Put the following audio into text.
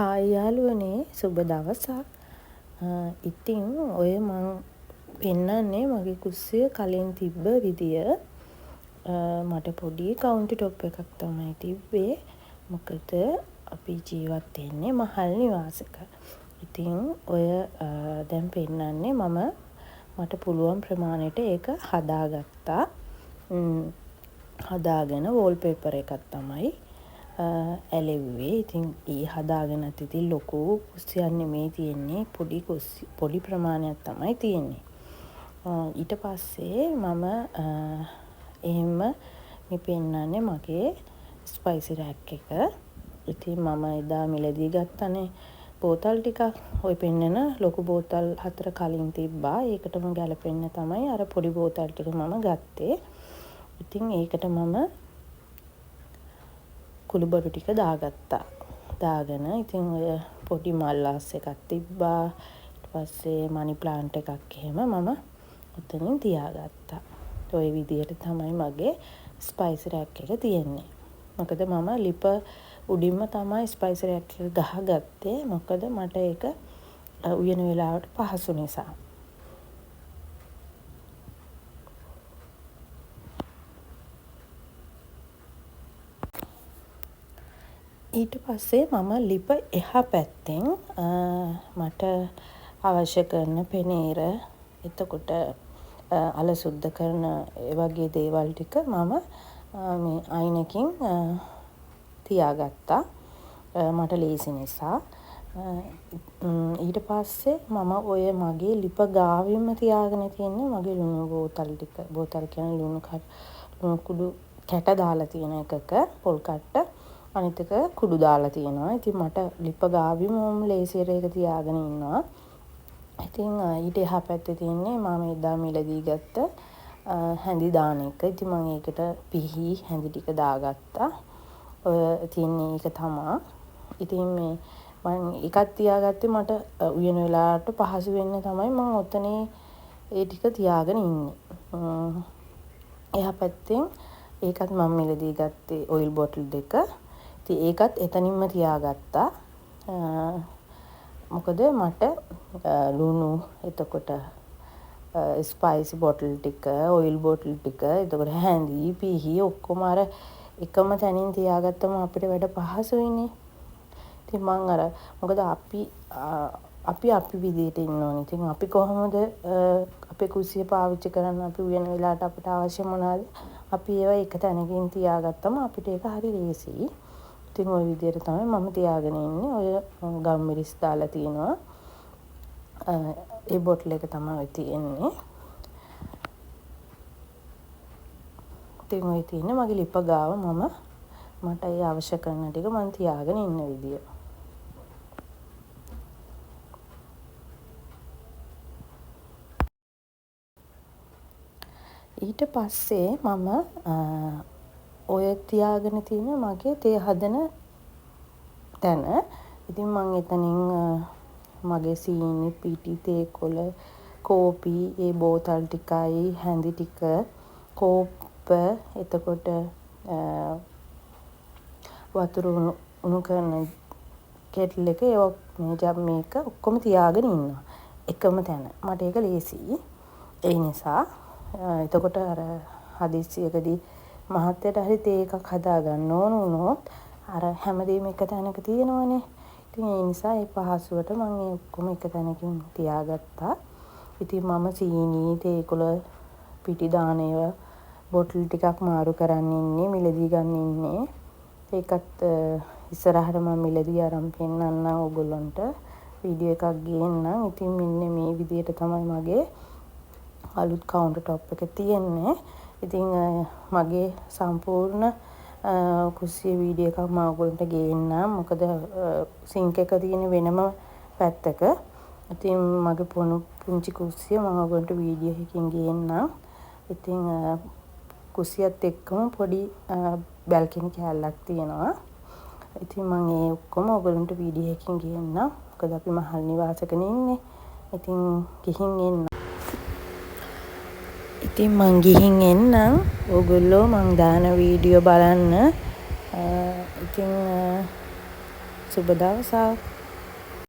Hi යාළුවනේ සුබ දවසක්. ඉතින් ඔය මං පෙන්නන්නේ මගේ කුස්සිය කලින් තිබ්බ විදිය. මට පොඩි කවුන්ටි ටොප් එකක් තමයි තිබ්බේ. මොකද අපි ජීවත් වෙන්නේ මහල් නිවාසක. ඉතින් ඔය දැන් පෙන්නන්නේ මට පුළුවන් ප්‍රමාණයට ඒක හදාගත්තා. හදාගෙන වෝල්පේපර් එකක් තමයි ඇලෙව්වේ. ඉතින් ඒ හදාගෙනත් ඉතින් ලොකු කුස්සියක් නෙමෙයි තියෙන්නේ, පොඩි ප්‍රමාණයක් තමයි තියෙන්නේ. ඊට පස්සේ මම එහෙම මේ පෙන්නන්නේ මගේ ස්පයිසි රෑක් එක. ඉතින් මම එදා මිලදී ගත්තනේ බෝතල් ටිකක්. ඔය පෙන්නන ලොකු බෝතල් 4 කලින් තිබ්බා. ඒකටම ගැලපෙන්න තමයි අර පොඩි බෝතල් ටික මම ගත්තේ. ඉතින් ඒකට මම කුළු බඩු ටික දාගත්තා. දාගෙන ඉතින් ඔය පොඩි මල්ලාස් එකක් තිබ්බා. ඊට පස්සේ මනි ප්ලාන්ට් එකක් එහෙම මම උතනින් තියාගත්තා. ඔය විදියට තමයි මගේ ස්පයිසි රෑක් එක තියෙන්නේ. මොකද මම ලිප උඩින්ම තමයි ස්පයිසි රෑක් එක ගහගත්තේ. මොකද මට ඒක උයන වෙලාවට පහසු නිසා. ඊට පස්සේ මම ලිප එහා පැත්තෙන් මට අවශ්‍ය කරන පෙනීර, එතකොට අල සුද්ධ කරන ඒ වගේ දේවල් ටික මම මේ අයිනකින් තියාගත්තා. මට ලේසි නිසා. ඊට පස්සේ මම ඔය මගේ ලිප ගාවින්ම තියාගෙන තියෙන්නේ මගේ ලුණු බෝතල් ටික. බෝතල් කියන්නේ ලුණු කුඩු කැට දාලා තියෙන එකක පොල් කට්ට. අනිත් එක කුඩු දාලා තියෙනවා. ඉතින් මට ලිප ගාවිම ලේසියට ඒක තියාගෙන ඉන්නවා. ඉතින් ඊට එහා පැත්තේ තියෙන්නේ මම එදා මිලදී ගත්ත හැඳි දාන එක. ඉතින් මම ඒකට පිහි හැඳි ටික දාගත්තා. ඔය තියෙන්නේ ඒක තමයි. ඉතින් මේ මම එකක් තියාගත්තේ මට උයන වෙලාවට පහසු වෙන්න තමයි මම ඔතනේ ඒ ටික තියාගෙන ඉන්නේ. එහා පැත්තෙන් ඒකත් මම මිලදී ගත්තේ ඔයිල් බොටල් දෙක. ඉතින් ඒකත් එතනින්ම තියාගත්තා. මොකද මට ලුණු, එතකොට ස්පයිසි බොටල් ටික, ඔයිල් බොටල් ටික, එතකොට හැඳි, පිහි ඔක්කොම අර එකම තැනින් තියාගත්තම අපිට වැඩ පහසුයිනේ. ඉතින් මං අර මොකද අපි විදියට ඉන්න ඕනේ. ඉතින් අපි කොහොමද අපේ කුස්සිය පාවිච්චි කරන්න අපි උයන වෙලාවට අපිට අවශ්‍ය මොනවාද? අපි ඒවා එක තැනකින් තියාගත්තම අපිට ඒක හරි ලේසියි. ඉතින් ওই විදියට තමයි මම තියාගෙන ඉන්නේ. ඔය ගම් මිරිස් දාලා තියෙනවා. ඒ බොටල් එක තමයි තියෙන්නේ. ඉතින් ඔය තියෙන්නේ මගේ ලිප ගාව මට ඒ අවශ්‍ය කරන ටික මම තියාගෙන ඉන්න විදිය. ඊට පස්සේ මම ඔය තියාගෙන තියෙන මගේ තේ හදන තැන. ඉතින් මම එතනින් මගේ සීනි, පිටි, තේකොළ, කෝපි, ඒ බෝතල් ටිකයි, හැඳි ටික, කෝප්ප, එතකොට වතුර උණු කරන කෙටල් එක මේක ඔක්කොම තියාගෙන ඉන්නවා. එකම තැන. මට ඒක ලේසියි. ඒ නිසා එතකොට අර හදිස්සියකදී මහත්තයට හරි තේ එකක් හදාගන්න ඕන වුණොත් අර හැමදේම එක තැනක තියෙනවනේ. ඉතින් ඒ නිසා ඒ පහසුවට මම ඒ ඔක්කොම එක තැනකින් තියාගත්තා. ඉතින් මම සීනි, තේකොළ, පිටි දාන ඒවා බොටල් ටිකක් මාරු කරන්න ඉන්නේ, මිලදී ගන්න ඉන්නේ. ඒකත් ඉස්සරහට මම මිලදී අරන් පෙන්නන්නම් ඔයගොල්ලන්ට. වීඩියෝ එකක් ගේන්නම්. ඉතින් මෙන්න මේ විදියට තමයි මගේ අලුත් කවුන්ටර් ටොප් එක තියෙන්නේ. ඉතින් මගේ සම්පූර්ණ කුස්සිය වීඩියෝ එකක් මම ඔයගොල්ලන්ට ගේන්නම්. මොකද සින්ක් එක තියෙන වෙනම පැත්තක. ඉතින් මගේ පුංචි කුස්සිය මම ඔයගොල්ලන්ට වීඩියෝ එකකින් ගේන්නම්. ඉතින් කුස්සියත් එක්කම පොඩි බැල්කනි කෑල්ලක් තියෙනවා. ඉතින් මම ඒ ඔක්කොම ඔයගොල්ලන්ට වීඩියෝ එකකින් ගේන්නම්. මොකද අපි මහල් නිවාසකනේ ඉන්නේ. ඉතින් ගිහින් එන්න. ඉතින් මං ගිහින් එන්නම්. ඕගොල්ලෝ මං දාන වීඩියෝ බලන්න. ඉතින් සුබ දවසක්.